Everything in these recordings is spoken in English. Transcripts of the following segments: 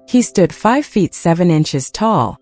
He stood 5 feet 7 inches tall.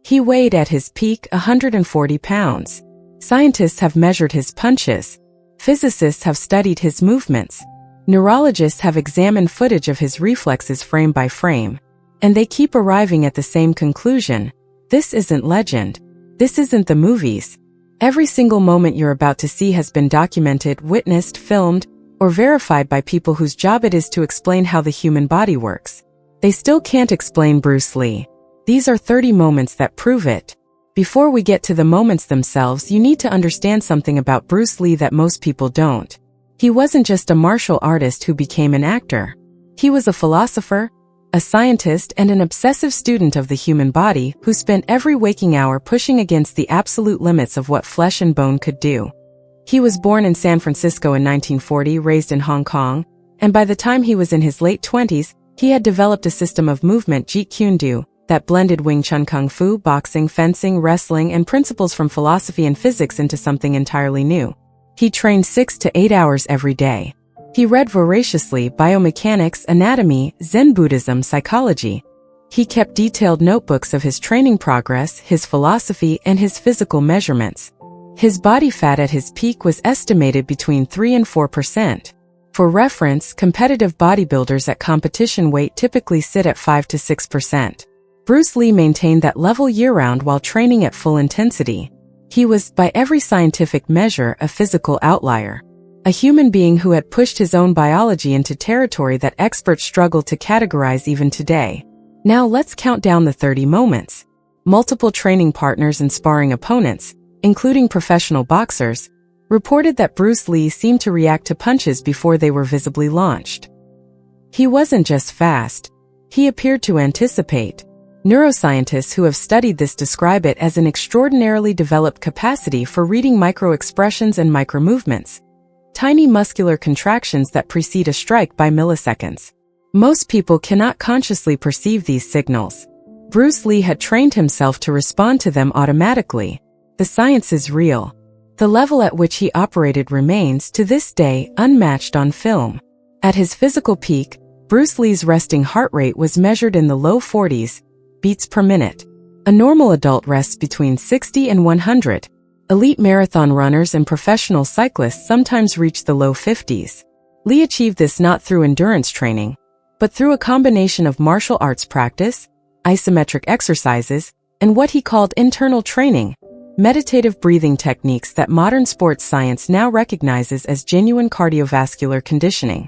He weighed at his peak 140 pounds. Scientists have measured his punches. Physicists have studied his movements. Neurologists have examined footage of his reflexes frame by frame. And they keep arriving at the same conclusion. This isn't legend. This isn't the movies. Every single moment you're about to see has been documented, witnessed, filmed, or verified by people whose job it is to explain how the human body works. They still can't explain Bruce Lee. These are 30 moments that prove it. Before we get to the moments themselves, you need to understand something about Bruce Lee that most people don't. He wasn't just a martial artist who became an actor. He was a philosopher, a scientist, and an obsessive student of the human body who spent every waking hour pushing against the absolute limits of what flesh and bone could do. He was born in San Francisco in 1940, raised in Hong Kong, and by the time he was in his late 20s, he had developed a system of movement Jeet Kune Do that blended Wing Chun Kung Fu, boxing, fencing, wrestling, and principles from philosophy and physics into something entirely new. He trained 6 to 8 hours every day. He read voraciously biomechanics, anatomy, Zen Buddhism, psychology. He kept detailed notebooks of his training progress, his philosophy, and his physical measurements. His body fat at his peak was estimated between 3 and 4%. For reference, competitive bodybuilders at competition weight typically sit at 5 to 6%. Bruce Lee maintained that level year-round while training at full intensity. He was, by every scientific measure, a physical outlier. A human being who had pushed his own biology into territory that experts struggle to categorize even today. Now let's count down the 30 moments. Multiple training partners and sparring opponents, including professional boxers, reported that Bruce Lee seemed to react to punches before they were visibly launched. He wasn't just fast. He appeared to anticipate. Neuroscientists who have studied this describe it as an extraordinarily developed capacity for reading micro-expressions and micro-movements. Tiny muscular contractions that precede a strike by milliseconds. Most people cannot consciously perceive these signals. Bruce Lee had trained himself to respond to them automatically. The science is real. The level at which he operated remains, to this day, unmatched on film. At his physical peak, Bruce Lee's resting heart rate was measured in the low 40s beats per minute. A normal adult rests between 60 and 100. Elite marathon runners and professional cyclists sometimes reach the low 50s. Lee achieved this not through endurance training, but through a combination of martial arts practice, isometric exercises, and what he called internal training, meditative breathing techniques that modern sports science now recognizes as genuine cardiovascular conditioning.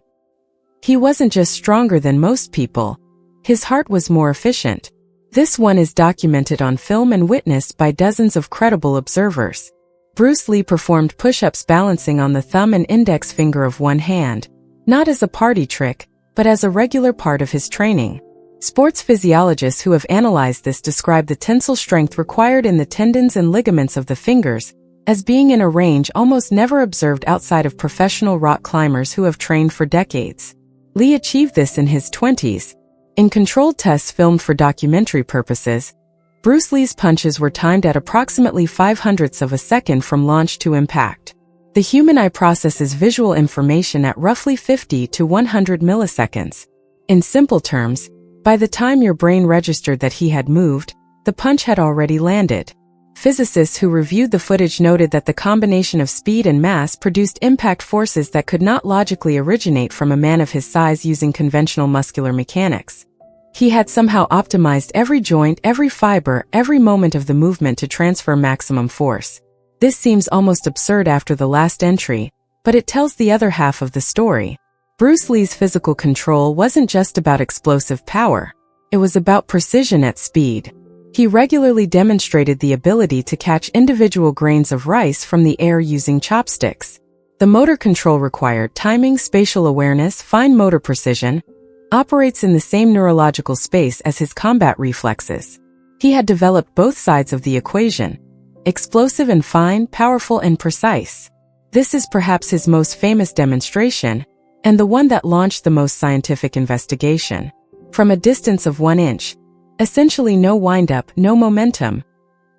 He wasn't just stronger than most people. His heart was more efficient. This one is documented on film and witnessed by dozens of credible observers. Bruce Lee performed push-ups balancing on the thumb and index finger of one hand, not as a party trick, but as a regular part of his training. Sports physiologists who have analyzed this describe the tensile strength required in the tendons and ligaments of the fingers as being in a range almost never observed outside of professional rock climbers who have trained for decades. Lee achieved this in his 20s. In controlled tests filmed for documentary purposes, Bruce Lee's punches were timed at approximately 0.05 of a second from launch to impact. The human eye processes visual information at roughly 50 to 100 milliseconds. In simple terms, by the time your brain registered that he had moved, the punch had already landed. Physicists who reviewed the footage noted that the combination of speed and mass produced impact forces that could not logically originate from a man of his size using conventional muscular mechanics. He had somehow optimized every joint, every fiber, every moment of the movement to transfer maximum force. This seems almost absurd after the last entry, but it tells the other half of the story. Bruce Lee's physical control wasn't just about explosive power. It was about precision at speed. He regularly demonstrated the ability to catch individual grains of rice from the air using chopsticks. The motor control required timing, spatial awareness, fine motor precision, operates in the same neurological space as his combat reflexes. He had developed both sides of the equation, explosive and fine, powerful and precise. This is perhaps his most famous demonstration, and the one that launched the most scientific investigation. From a distance of 1 inch, essentially no wind-up, no momentum,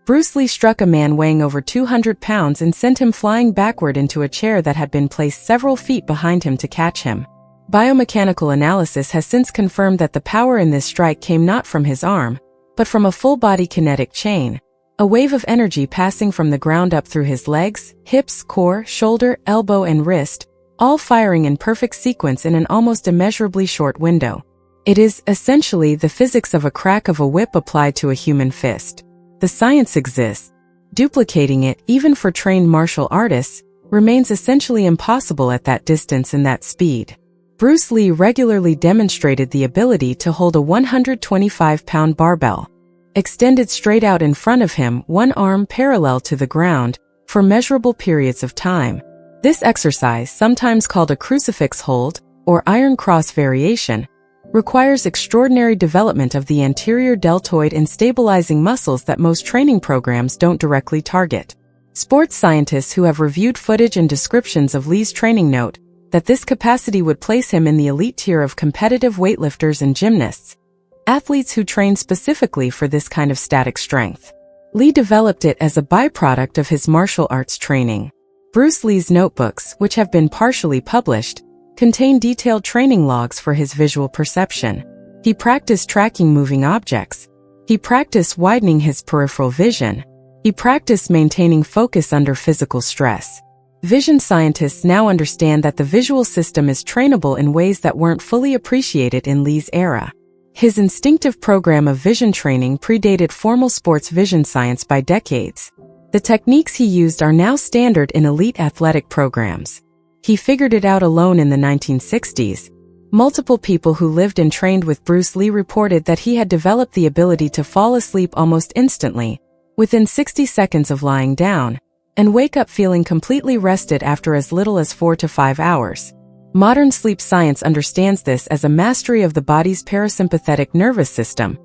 Bruce Lee struck a man weighing over 200 pounds and sent him flying backward into a chair that had been placed several feet behind him to catch him. Biomechanical analysis has since confirmed that the power in this strike came not from his arm, but from a full-body kinetic chain, a wave of energy passing from the ground up through his legs, hips, core, shoulder, elbow, and wrist, all firing in perfect sequence in an almost immeasurably short window. It is, essentially, the physics of a crack of a whip applied to a human fist. The science exists. Duplicating it, even for trained martial artists, remains essentially impossible at that distance and that speed. Bruce Lee regularly demonstrated the ability to hold a 125-pound barbell, extended straight out in front of him, one arm parallel to the ground, for measurable periods of time. This exercise, sometimes called a crucifix hold, or iron cross variation, requires extraordinary development of the anterior deltoid and stabilizing muscles that most training programs don't directly target. Sports scientists who have reviewed footage and descriptions of Lee's training note that this capacity would place him in the elite tier of competitive weightlifters and gymnasts, athletes who train specifically for this kind of static strength. Lee developed it as a byproduct of his martial arts training. Bruce Lee's notebooks, which have been partially published, contain detailed training logs for his visual perception. He practiced tracking moving objects. He practiced widening his peripheral vision. He practiced maintaining focus under physical stress. Vision scientists now understand that the visual system is trainable in ways that weren't fully appreciated in Lee's era. His instinctive program of vision training predated formal sports vision science by decades. The techniques he used are now standard in elite athletic programs. He figured it out alone in the 1960s. Multiple people who lived and trained with Bruce Lee reported that he had developed the ability to fall asleep almost instantly, within 60 seconds of lying down, and wake up feeling completely rested after as little as 4 to 5 hours. Modern sleep science understands this as a mastery of the body's parasympathetic nervous system,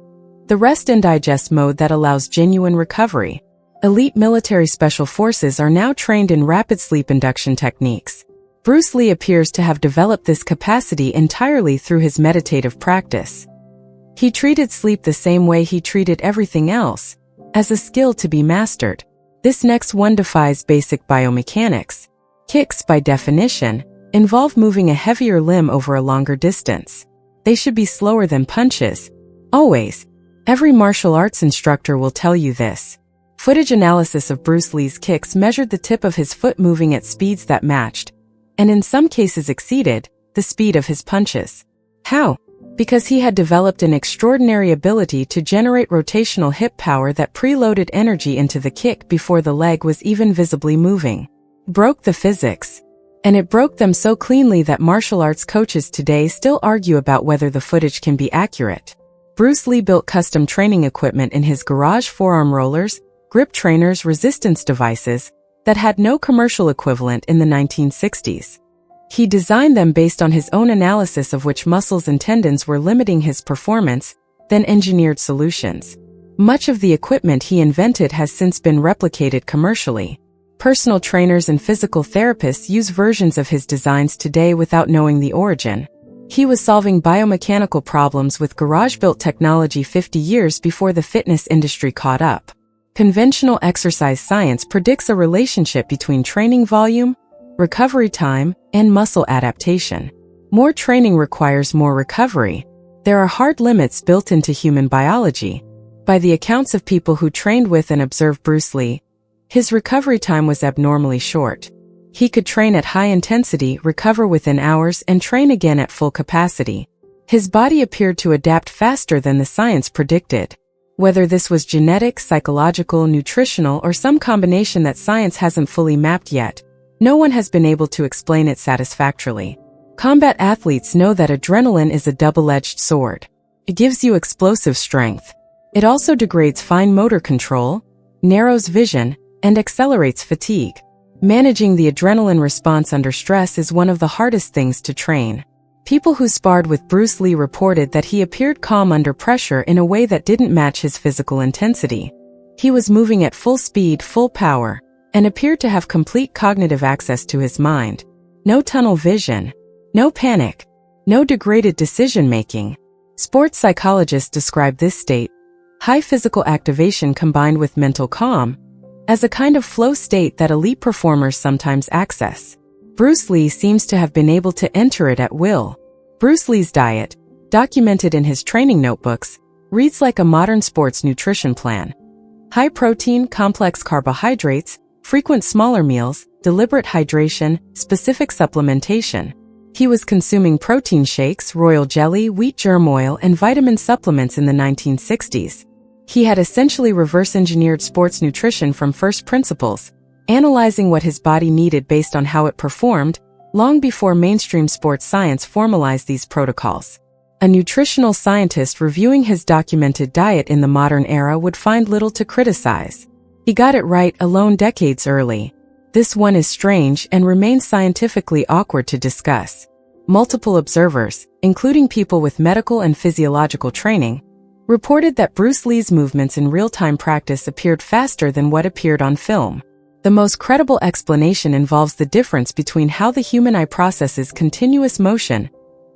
the rest and digest mode that allows genuine recovery. Elite military special forces are now trained in rapid sleep induction techniques. Bruce Lee appears to have developed this capacity entirely through his meditative practice. He treated sleep the same way he treated everything else, as a skill to be mastered. This next one defies basic biomechanics. Kicks, by definition, involve moving a heavier limb over a longer distance. They should be slower than punches. Always. Every martial arts instructor will tell you this. Footage analysis of Bruce Lee's kicks measured the tip of his foot moving at speeds that matched, and in some cases exceeded, the speed of his punches. How? Because he had developed an extraordinary ability to generate rotational hip power that preloaded energy into the kick before the leg was even visibly moving. Broke the physics. And it broke them so cleanly that martial arts coaches today still argue about whether the footage can be accurate. Bruce Lee built custom training equipment in his garage: forearm rollers, grip trainers, resistance devices that had no commercial equivalent in the 1960s. He designed them based on his own analysis of which muscles and tendons were limiting his performance, then engineered solutions. Much of the equipment he invented has since been replicated commercially. Personal trainers and physical therapists use versions of his designs today without knowing the origin. He was solving biomechanical problems with garage-built technology 50 years before the fitness industry caught up. Conventional exercise science predicts a relationship between training volume, recovery time, and muscle adaptation. More training requires more recovery. There are hard limits built into human biology. By the accounts of people who trained with and observed Bruce Lee, his recovery time was abnormally short. He could train at high intensity, recover within hours, and train again at full capacity. His body appeared to adapt faster than the science predicted. Whether this was genetic, psychological, nutritional, or some combination that science hasn't fully mapped yet, no one has been able to explain it satisfactorily. Combat athletes know that adrenaline is a double-edged sword. It gives you explosive strength. It also degrades fine motor control, narrows vision, and accelerates fatigue. Managing the adrenaline response under stress is one of the hardest things to train. People who sparred with Bruce Lee reported that he appeared calm under pressure in a way that didn't match his physical intensity. He was moving at full speed, full power, and appeared to have complete cognitive access to his mind. No tunnel vision. No panic. No degraded decision-making. Sports psychologists describe this state, high physical activation combined with mental calm, as a kind of flow state that elite performers sometimes access. Bruce Lee seems to have been able to enter it at will. Bruce Lee's diet, documented in his training notebooks, reads like a modern sports nutrition plan. High protein, complex carbohydrates, frequent smaller meals, deliberate hydration, specific supplementation. He was consuming protein shakes, royal jelly, wheat germ oil, and vitamin supplements in the 1960s. He had essentially reverse-engineered sports nutrition from first principles, analyzing what his body needed based on how it performed, long before mainstream sports science formalized these protocols. A nutritional scientist reviewing his documented diet in the modern era would find little to criticize. He got it right alone decades early. This one is strange and remains scientifically awkward to discuss. Multiple observers, including people with medical and physiological training, reported that Bruce Lee's movements in real-time practice appeared faster than what appeared on film. The most credible explanation involves the difference between how the human eye processes continuous motion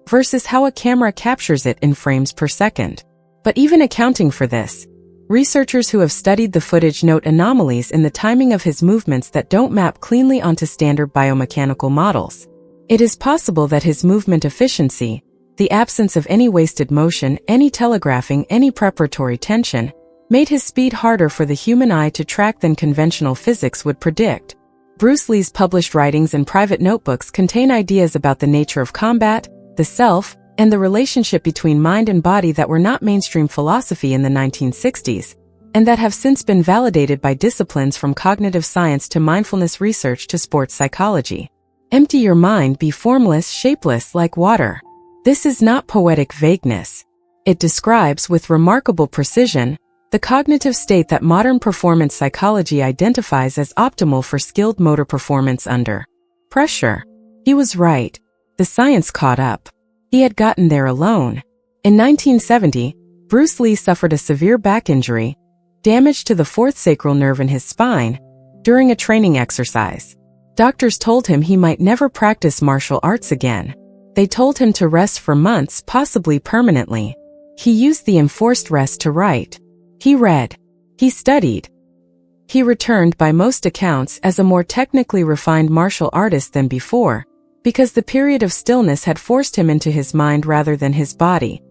versus how a camera captures it in frames per second. But even accounting for this, researchers who have studied the footage note anomalies in the timing of his movements that don't map cleanly onto standard biomechanical models. It is possible that his movement efficiency, the absence of any wasted motion, any telegraphing, any preparatory tension, made his speed harder for the human eye to track than conventional physics would predict. Bruce Lee's published writings and private notebooks contain ideas about the nature of combat, the self, and the relationship between mind and body that were not mainstream philosophy in the 1960s, and that have since been validated by disciplines from cognitive science to mindfulness research to sports psychology. Empty your mind, be formless, shapeless like water. This is not poetic vagueness. It describes, with remarkable precision, the cognitive state that modern performance psychology identifies as optimal for skilled motor performance under pressure. He was right. The science caught up. He had gotten there alone. In 1970, Bruce Lee suffered a severe back injury, damage to the fourth sacral nerve in his spine, during a training exercise. Doctors told him he might never practice martial arts again. They told him to rest for months, possibly permanently. He used the enforced rest to write. He read. He studied. He returned, by most accounts, as a more technically refined martial artist than before, because the period of stillness had forced him into his mind rather than his body.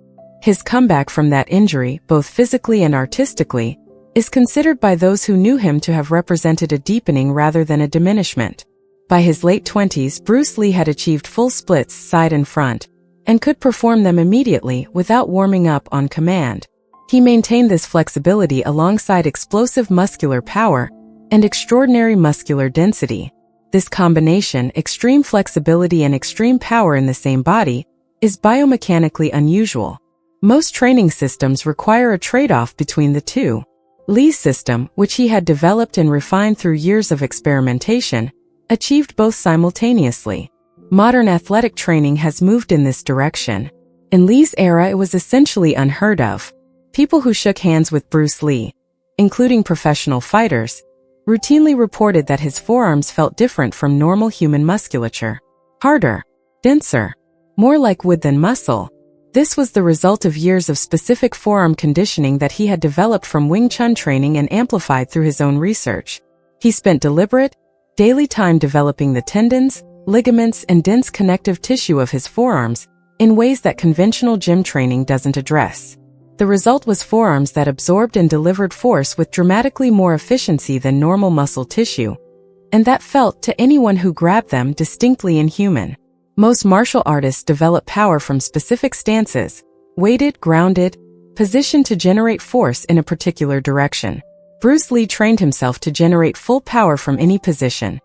His comeback from that injury, both physically and artistically, is considered by those who knew him to have represented a deepening rather than a diminishment. By his late 20s, Bruce Lee had achieved full splits side and front, and could perform them immediately without warming up on command. He maintained this flexibility alongside explosive muscular power and extraordinary muscular density. This combination, extreme flexibility and extreme power in the same body, is biomechanically unusual. Most training systems require a trade-off between the two. Lee's system, which he had developed and refined through years of experimentation, achieved both simultaneously. Modern athletic training has moved in this direction. In Lee's era, it was essentially unheard of. People who shook hands with Bruce Lee, including professional fighters, routinely reported that his forearms felt different from normal human musculature. Harder, denser, more like wood than muscle. This was the result of years of specific forearm conditioning that he had developed from Wing Chun training and amplified through his own research. He spent deliberate, daily time developing the tendons, ligaments, and dense connective tissue of his forearms in ways that conventional gym training doesn't address. The result was forearms that absorbed and delivered force with dramatically more efficiency than normal muscle tissue, and that felt, to anyone who grabbed them, distinctly inhuman. Most martial artists develop power from specific stances, weighted, grounded, positioned to generate force in a particular direction. Bruce Lee trained himself to generate full power from any position,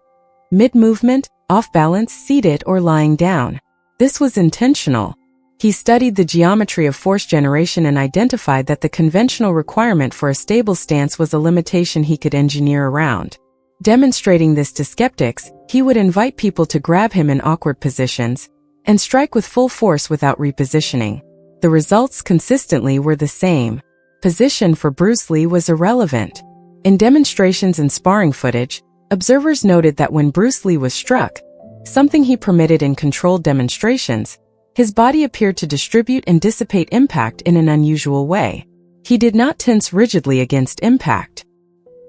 mid-movement, off-balance, seated, or lying down. This was intentional. He studied the geometry of force generation and identified that the conventional requirement for a stable stance was a limitation he could engineer around. Demonstrating this to skeptics, he would invite people to grab him in awkward positions and strike with full force without repositioning. The results consistently were the same. Position for Bruce Lee was irrelevant. In demonstrations and sparring footage, observers noted that when Bruce Lee was struck, something he permitted in controlled demonstrations, his body appeared to distribute and dissipate impact in an unusual way. He did not tense rigidly against impact.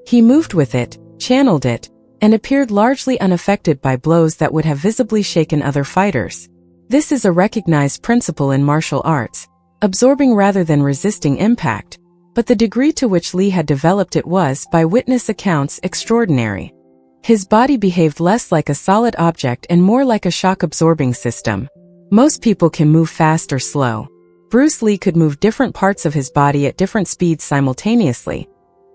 He moved with it, channeled it, and appeared largely unaffected by blows that would have visibly shaken other fighters. This is a recognized principle in martial arts, absorbing rather than resisting impact, but the degree to which Lee had developed it was, by witness accounts, extraordinary. His body behaved less like a solid object and more like a shock-absorbing system. Most people can move fast or slow. Bruce Lee could move different parts of his body at different speeds simultaneously.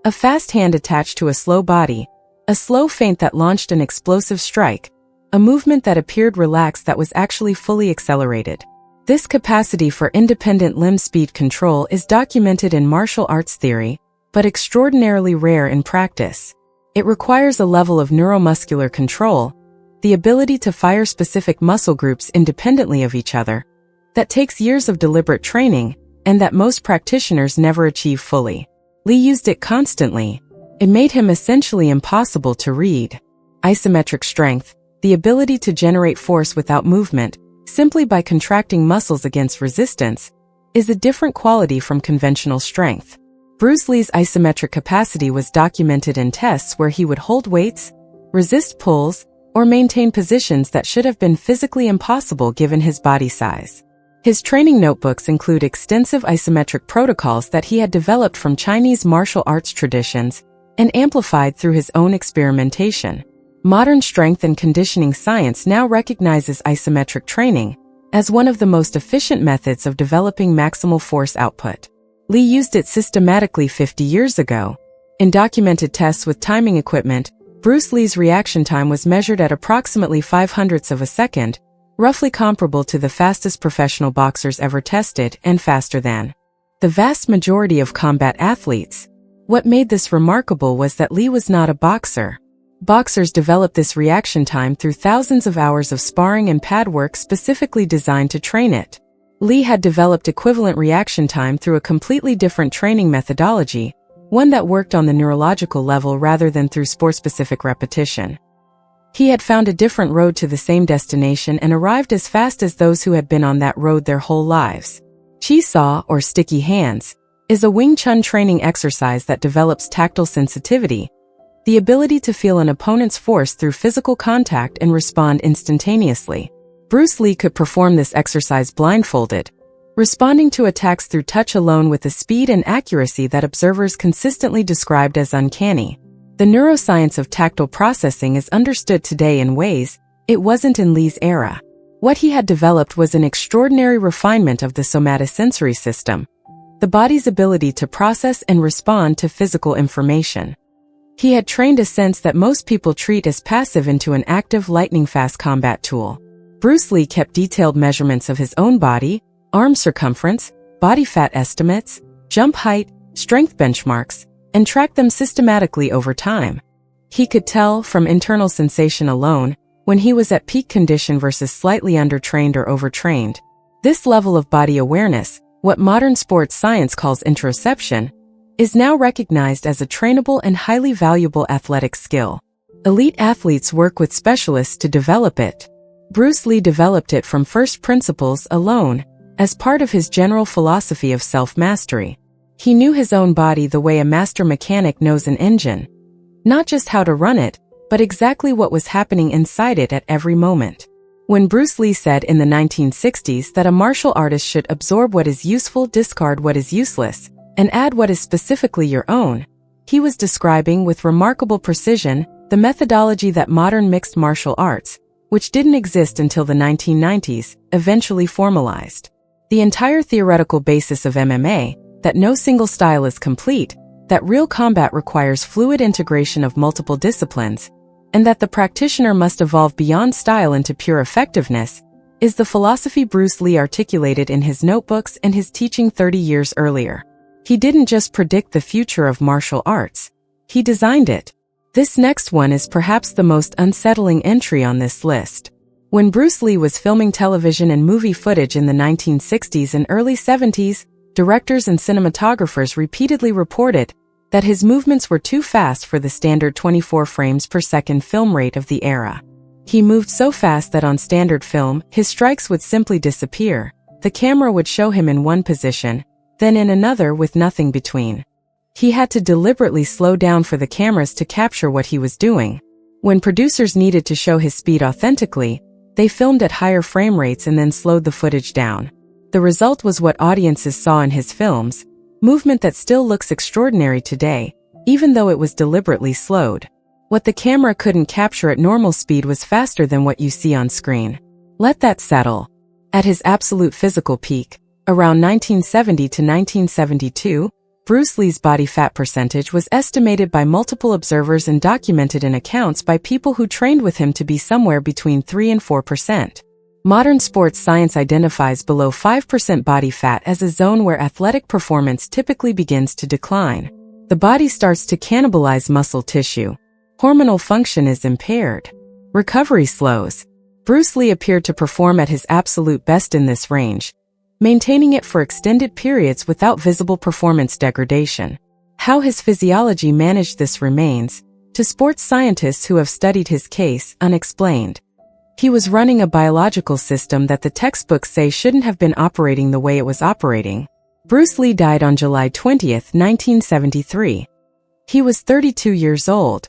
A fast hand attached to a slow body, a slow feint that launched an explosive strike, a movement that appeared relaxed that was actually fully accelerated. This capacity for independent limb speed control is documented in martial arts theory, but extraordinarily rare in practice. It requires a level of neuromuscular control, the ability to fire specific muscle groups independently of each other, that takes years of deliberate training, and that most practitioners never achieve fully. Lee used it constantly. It made him essentially impossible to read. Isometric strength, the ability to generate force without movement, simply by contracting muscles against resistance, is a different quality from conventional strength. Bruce Lee's isometric capacity was documented in tests where he would hold weights, resist pulls, or maintain positions that should have been physically impossible given his body size. His training notebooks include extensive isometric protocols that he had developed from Chinese martial arts traditions and amplified through his own experimentation. Modern strength and conditioning science now recognizes isometric training as one of the most efficient methods of developing maximal force output. Lee used it systematically 50 years ago. In documented tests with timing equipment, Bruce Lee's reaction time was measured at approximately 0.05 of a second, roughly comparable to the fastest professional boxers ever tested and faster than the vast majority of combat athletes. What made this remarkable was that Lee was not a boxer. Boxers develop this reaction time through thousands of hours of sparring and pad work specifically designed to train it. Lee had developed equivalent reaction time through a completely different training methodology, one that worked on the neurological level rather than through sport-specific repetition. He had found a different road to the same destination and arrived as fast as those who had been on that road their whole lives. Chi Sa, or sticky hands, is a Wing Chun training exercise that develops tactile sensitivity, the ability to feel an opponent's force through physical contact and respond instantaneously. Bruce Lee could perform this exercise blindfolded, responding to attacks through touch alone with a speed and accuracy that observers consistently described as uncanny. The neuroscience of tactile processing is understood today in ways it wasn't in Lee's era. What he had developed was an extraordinary refinement of the somatosensory system, the body's ability to process and respond to physical information. He had trained a sense that most people treat as passive into an active lightning-fast combat tool. Bruce Lee kept detailed measurements of his own body, arm circumference, body fat estimates, jump height, strength benchmarks, and tracked them systematically over time. He could tell, from internal sensation alone, when he was at peak condition versus slightly undertrained or overtrained. This level of body awareness, what modern sports science calls interoception, is now recognized as a trainable and highly valuable athletic skill. Elite athletes work with specialists to develop it. Bruce Lee developed it from first principles alone, as part of his general philosophy of self-mastery. He knew his own body the way a master mechanic knows an engine. Not just how to run it, but exactly what was happening inside it at every moment. When Bruce Lee said in the 1960s that a martial artist should absorb what is useful, discard what is useless, and add what is specifically your own, he was describing with remarkable precision the methodology that modern mixed martial arts, which didn't exist until the 1990s, eventually formalized. The entire theoretical basis of MMA, that no single style is complete, that real combat requires fluid integration of multiple disciplines, and that the practitioner must evolve beyond style into pure effectiveness, is the philosophy Bruce Lee articulated in his notebooks and his teaching 30 years earlier. He didn't just predict the future of martial arts, he designed it. This next one is perhaps the most unsettling entry on this list. When Bruce Lee was filming television and movie footage in the 1960s and early 70s, directors and cinematographers repeatedly reported that his movements were too fast for the standard 24 frames per second film rate of the era. He moved so fast that on standard film, his strikes would simply disappear. The camera would show him in one position, then in another with nothing between. He had to deliberately slow down for the cameras to capture what he was doing. When producers needed to show his speed authentically, They filmed at higher frame rates and then slowed the footage down. The result was what audiences saw in his films, movement that still looks extraordinary today, even though it was deliberately slowed. What the camera couldn't capture at normal speed was faster than what you see on screen. Let that settle. At his absolute physical peak, around 1970 to 1972, Bruce Lee's body fat percentage was estimated by multiple observers and documented in accounts by people who trained with him to be somewhere between 3 and 4%. Modern sports science identifies below 5% body fat as a zone where athletic performance typically begins to decline. The body starts to cannibalize muscle tissue. Hormonal function is impaired. Recovery slows. Bruce Lee appeared to perform at his absolute best in this range, maintaining it for extended periods without visible performance degradation. How his physiology managed this remains, to sports scientists who have studied his case, unexplained. He was running a biological system that the textbooks say shouldn't have been operating the way it was operating. Bruce Lee died on July 20, 1973. He was 32 years old.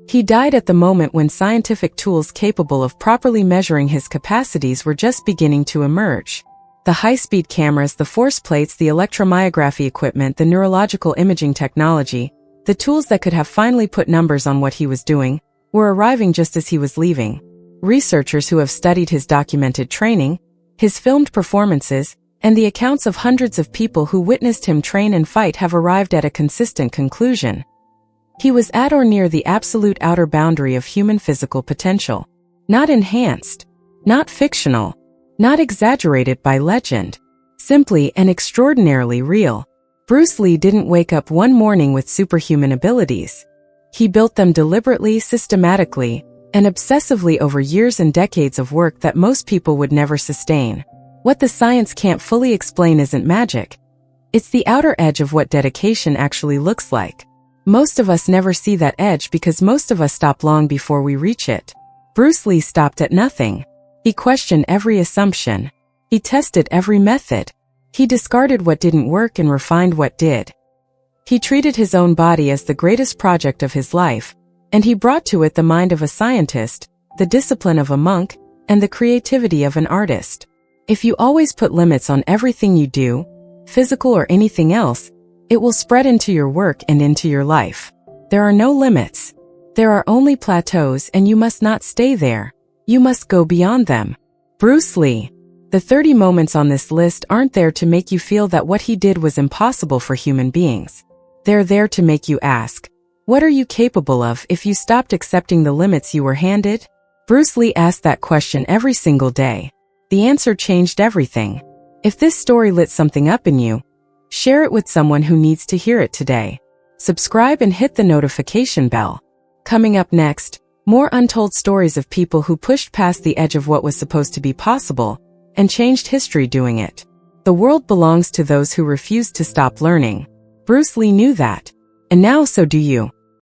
He died at the moment when scientific tools capable of properly measuring his capacities were just beginning to emerge. The high-speed cameras, the force plates, the electromyography equipment, the neurological imaging technology, the tools that could have finally put numbers on what he was doing, were arriving just as he was leaving. Researchers who have studied his documented training, his filmed performances, and the accounts of hundreds of people who witnessed him train and fight have arrived at a consistent conclusion. He was at or near the absolute outer boundary of human physical potential. Not enhanced, not fictional, not exaggerated by legend. Simply and extraordinarily real. Bruce Lee didn't wake up one morning with superhuman abilities. He built them deliberately, systematically, and obsessively over years and decades of work that most people would never sustain. What the science can't fully explain isn't magic. It's the outer edge of what dedication actually looks like. Most of us never see that edge because most of us stop long before we reach it. Bruce Lee stopped at nothing. He questioned every assumption. He tested every method. He discarded what didn't work and refined what did. He treated his own body as the greatest project of his life, and he brought to it the mind of a scientist, the discipline of a monk, and the creativity of an artist. If you always put limits on everything you do, physical or anything else, it will spread into your work and into your life. There are no limits. There are only plateaus, and you must not stay there. You must go beyond them. Bruce Lee. The 30 moments on this list aren't there to make you feel that what he did was impossible for human beings. They're there to make you ask, what are you capable of if you stopped accepting the limits you were handed? Bruce Lee asked that question every single day. The answer changed everything. If this story lit something up in you, share it with someone who needs to hear it today. Subscribe and hit the notification bell. Coming up next, more untold stories of people who pushed past the edge of what was supposed to be possible and changed history doing it. The world belongs to those who refuse to stop learning. Bruce Lee knew that. And now so do you.